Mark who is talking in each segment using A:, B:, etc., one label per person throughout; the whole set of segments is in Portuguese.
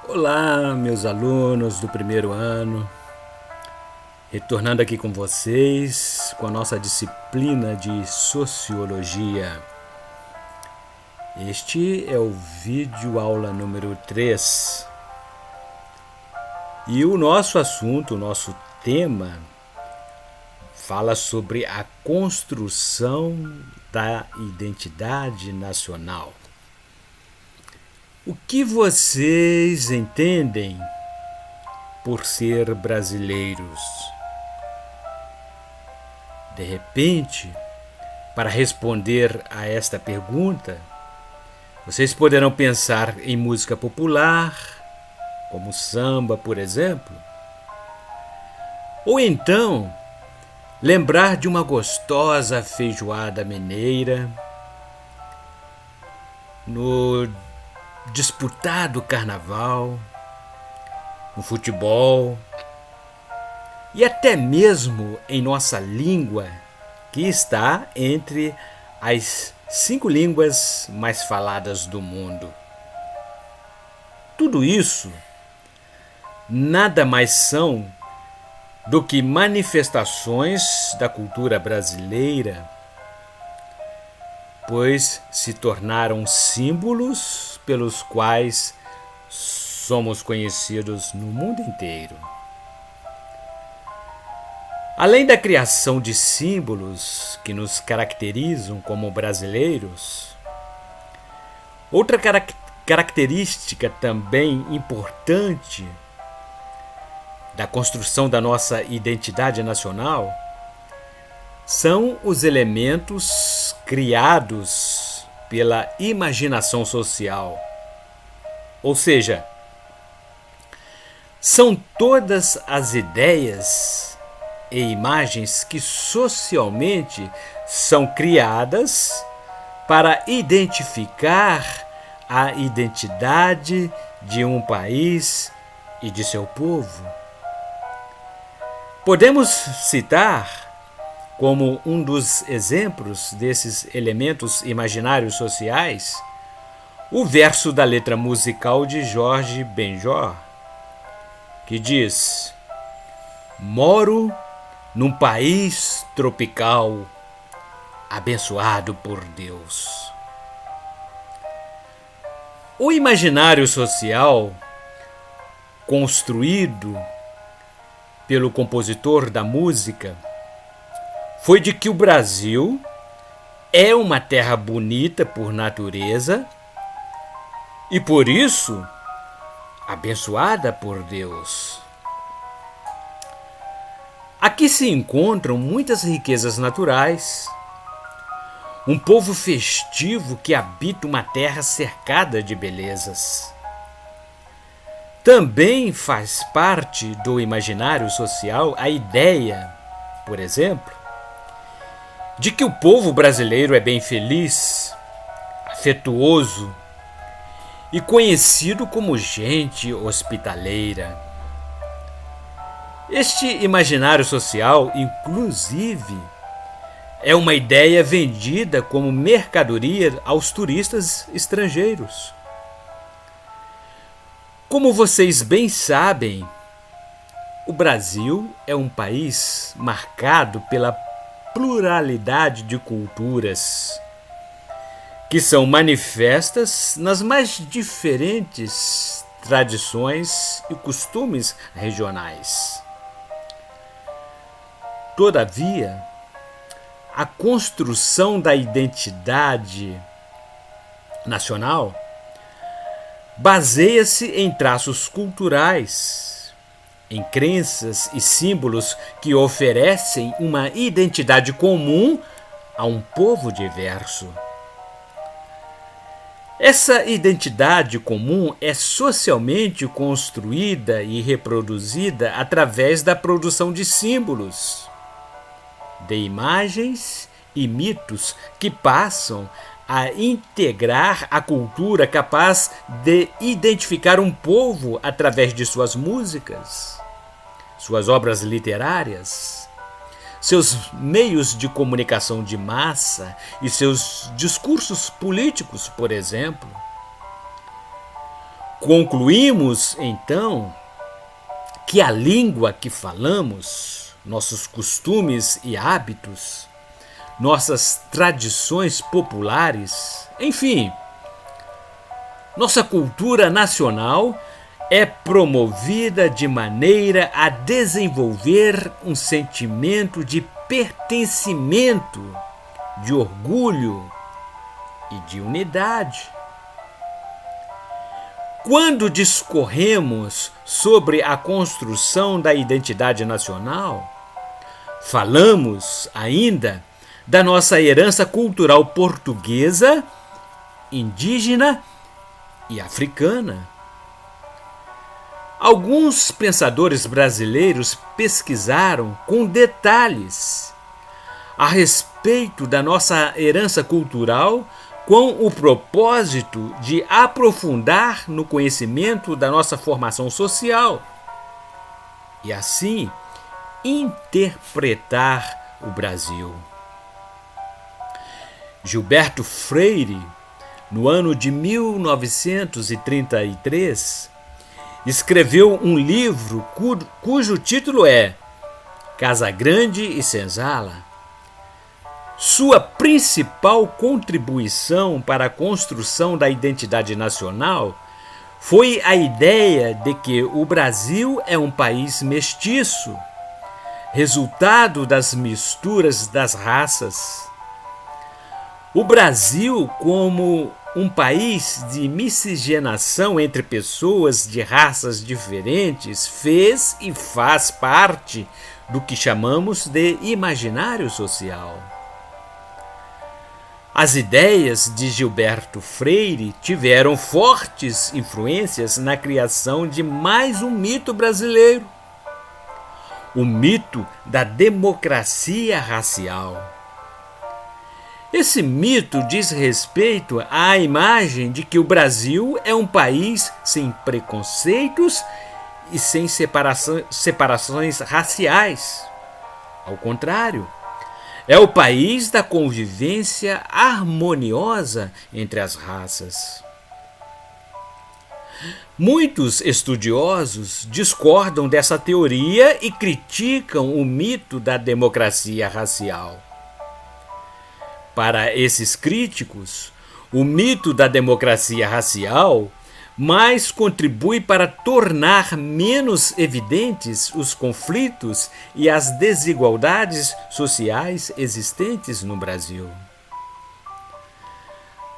A: Olá, meus alunos do primeiro ano, retornando aqui com vocês com a nossa disciplina de Sociologia. Este é o vídeo aula número 3 e o nosso assunto, o nosso tema, fala sobre a construção da identidade nacional. O que vocês entendem por ser brasileiros? De repente, para responder a esta pergunta, vocês poderão pensar em música popular, como samba, por exemplo, ou então lembrar de uma gostosa feijoada mineira, no disputado carnaval, no futebol e até mesmo em nossa língua, que está entre as 5 línguas mais faladas do mundo. Tudo isso nada mais são do que manifestações da cultura brasileira, pois se tornaram símbolos pelos quais somos conhecidos no mundo inteiro. Além da criação de símbolos que nos caracterizam como brasileiros, outra característica também importante da construção da nossa identidade nacional são os elementos criados pela imaginação social. Ou seja, são todas as ideias e imagens que socialmente são criadas para identificar a identidade de um país e de seu povo. Podemos citar como um dos exemplos desses elementos imaginários sociais o verso da letra musical de Jorge Benjor, que diz: "Moro num país tropical, abençoado por Deus." O imaginário social, construído pelo compositor da música, foi de que o Brasil é uma terra bonita por natureza e, por isso, abençoada por Deus. Aqui se encontram muitas riquezas naturais, um povo festivo que habita uma terra cercada de belezas. Também faz parte do imaginário social a ideia, por exemplo, de que o povo brasileiro é bem feliz, afetuoso e conhecido como gente hospitaleira. Este imaginário social, inclusive, é uma ideia vendida como mercadoria aos turistas estrangeiros. Como vocês bem sabem, o Brasil é um país marcado pela pluralidade de culturas, que são manifestas nas mais diferentes tradições e costumes regionais. Todavia, a construção da identidade nacional baseia-se em traços culturais, em crenças e símbolos que oferecem uma identidade comum a um povo diverso. Essa identidade comum é socialmente construída e reproduzida através da produção de símbolos, de imagens e mitos que passam a integrar a cultura, capaz de identificar um povo através de suas músicas, suas obras literárias, seus meios de comunicação de massa e seus discursos políticos, por exemplo. Concluímos, então, que a língua que falamos, nossos costumes e hábitos, nossas tradições populares, enfim, nossa cultura nacional é promovida de maneira a desenvolver um sentimento de pertencimento, de orgulho e de unidade. Quando discorremos sobre a construção da identidade nacional, falamos ainda da nossa herança cultural portuguesa, indígena e africana. Alguns pensadores brasileiros pesquisaram com detalhes a respeito da nossa herança cultural com o propósito de aprofundar no conhecimento da nossa formação social e, assim, interpretar o Brasil. Gilberto Freire, no ano de 1933, escreveu um livro cujo título é Casa Grande e Senzala. Sua principal contribuição para a construção da identidade nacional foi a ideia de que o Brasil é um país mestiço, resultado das misturas das raças. O Brasil, como um país de miscigenação entre pessoas de raças diferentes, fez e faz parte do que chamamos de imaginário social. As ideias de Gilberto Freire tiveram fortes influências na criação de mais um mito brasileiro, o mito da democracia racial. Esse mito diz respeito à imagem de que o Brasil é um país sem preconceitos e sem separações raciais. Ao contrário, é o país da convivência harmoniosa entre as raças. Muitos estudiosos discordam dessa teoria e criticam o mito da democracia racial. Para esses críticos, o mito da democracia racial mais contribui para tornar menos evidentes os conflitos e as desigualdades sociais existentes no Brasil.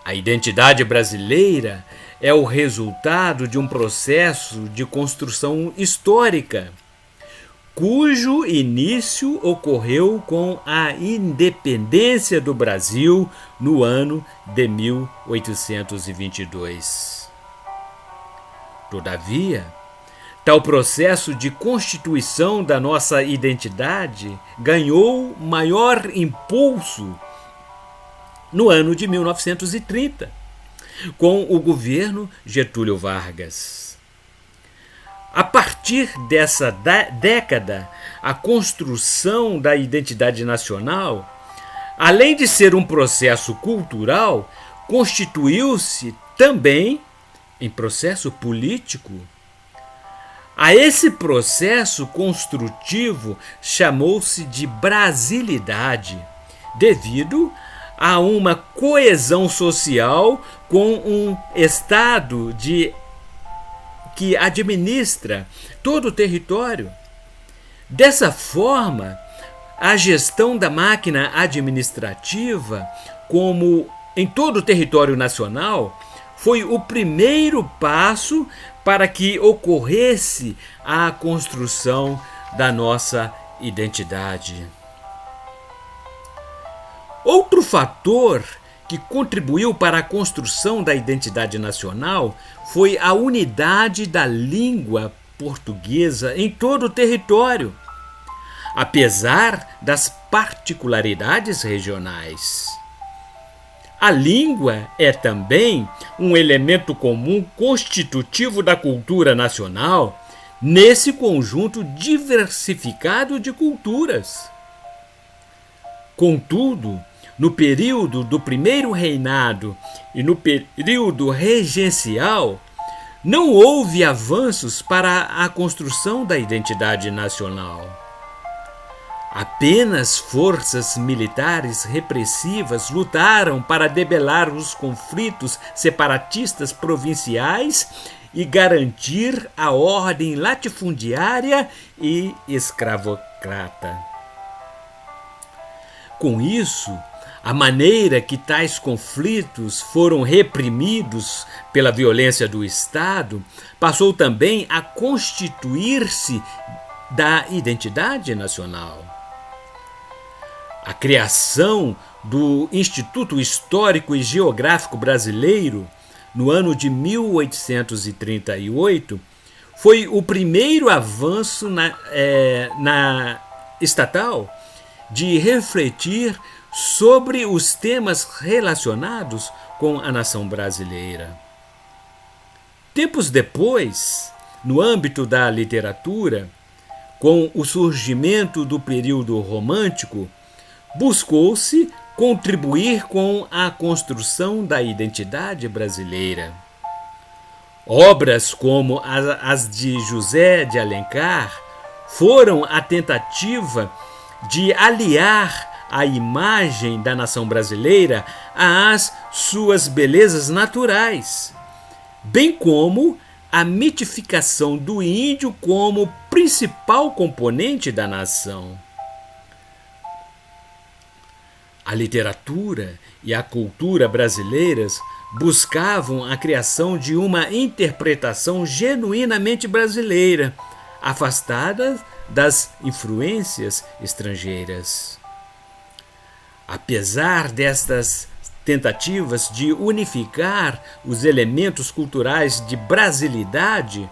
A: A identidade brasileira é o resultado de um processo de construção histórica, cujo início ocorreu com a independência do Brasil no ano de 1822. Todavia, tal processo de constituição da nossa identidade ganhou maior impulso no ano de 1930, com o governo Getúlio Vargas. A partir dessa década, a construção da identidade nacional, além de ser um processo cultural, constituiu-se também em processo político. A esse processo construtivo chamou-se de brasilidade, devido a uma coesão social com um Estado que administra todo o território. Dessa forma, a gestão da máquina administrativa, como em todo o território nacional, foi o primeiro passo para que ocorresse a construção da nossa identidade. Outro fator que contribuiu para a construção da identidade nacional foi a unidade da língua portuguesa em todo o território, apesar das particularidades regionais. A língua é também um elemento comum constitutivo da cultura nacional nesse conjunto diversificado de culturas. Contudo, no período do primeiro reinado e no período regencial, não houve avanços para a construção da identidade nacional. Apenas forças militares repressivas lutaram para debelar os conflitos separatistas provinciais e garantir a ordem latifundiária e escravocrata. Com isso, a maneira que tais conflitos foram reprimidos pela violência do Estado passou também a constituir-se da identidade nacional. A criação do Instituto Histórico e Geográfico Brasileiro, no ano de 1838, foi o primeiro avanço na estatal de refletir sobre os temas relacionados com a nação brasileira. Tempos depois, no âmbito da literatura, com o surgimento do período romântico, buscou-se contribuir com a construção da identidade brasileira. Obras como as de José de Alencar foram a tentativa de aliar a imagem da nação brasileira às suas belezas naturais, bem como a mitificação do índio como principal componente da nação. A literatura e a cultura brasileiras buscavam a criação de uma interpretação genuinamente brasileira, afastada das influências estrangeiras. Apesar destas tentativas de unificar os elementos culturais de brasilidade,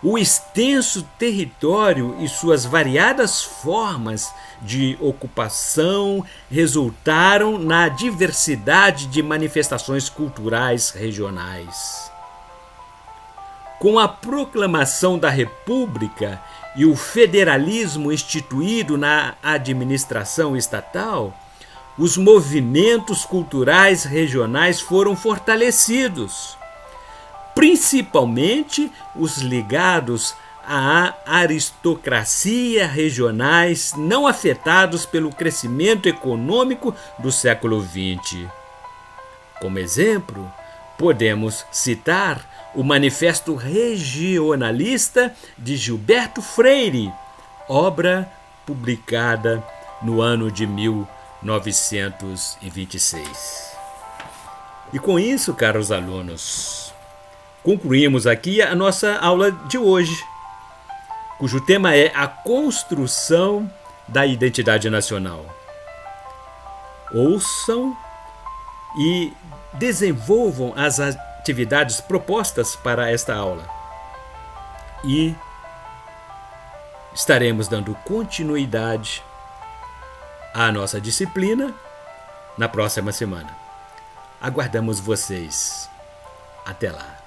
A: o extenso território e suas variadas formas de ocupação resultaram na diversidade de manifestações culturais regionais. Com a proclamação da República e o federalismo instituído na administração estatal, os movimentos culturais regionais foram fortalecidos, principalmente os ligados à aristocracia regionais não afetados pelo crescimento econômico do século XX. Como exemplo, podemos citar o Manifesto Regionalista de Gilberto Freire, obra publicada no ano de 1926. E com isso, caros alunos, concluímos aqui a nossa aula de hoje, cujo tema é a construção da identidade nacional. Ouçam e desenvolvam as atividades propostas para esta aula. E estaremos dando continuidade à nossa disciplina na próxima semana. Aguardamos vocês. Até lá.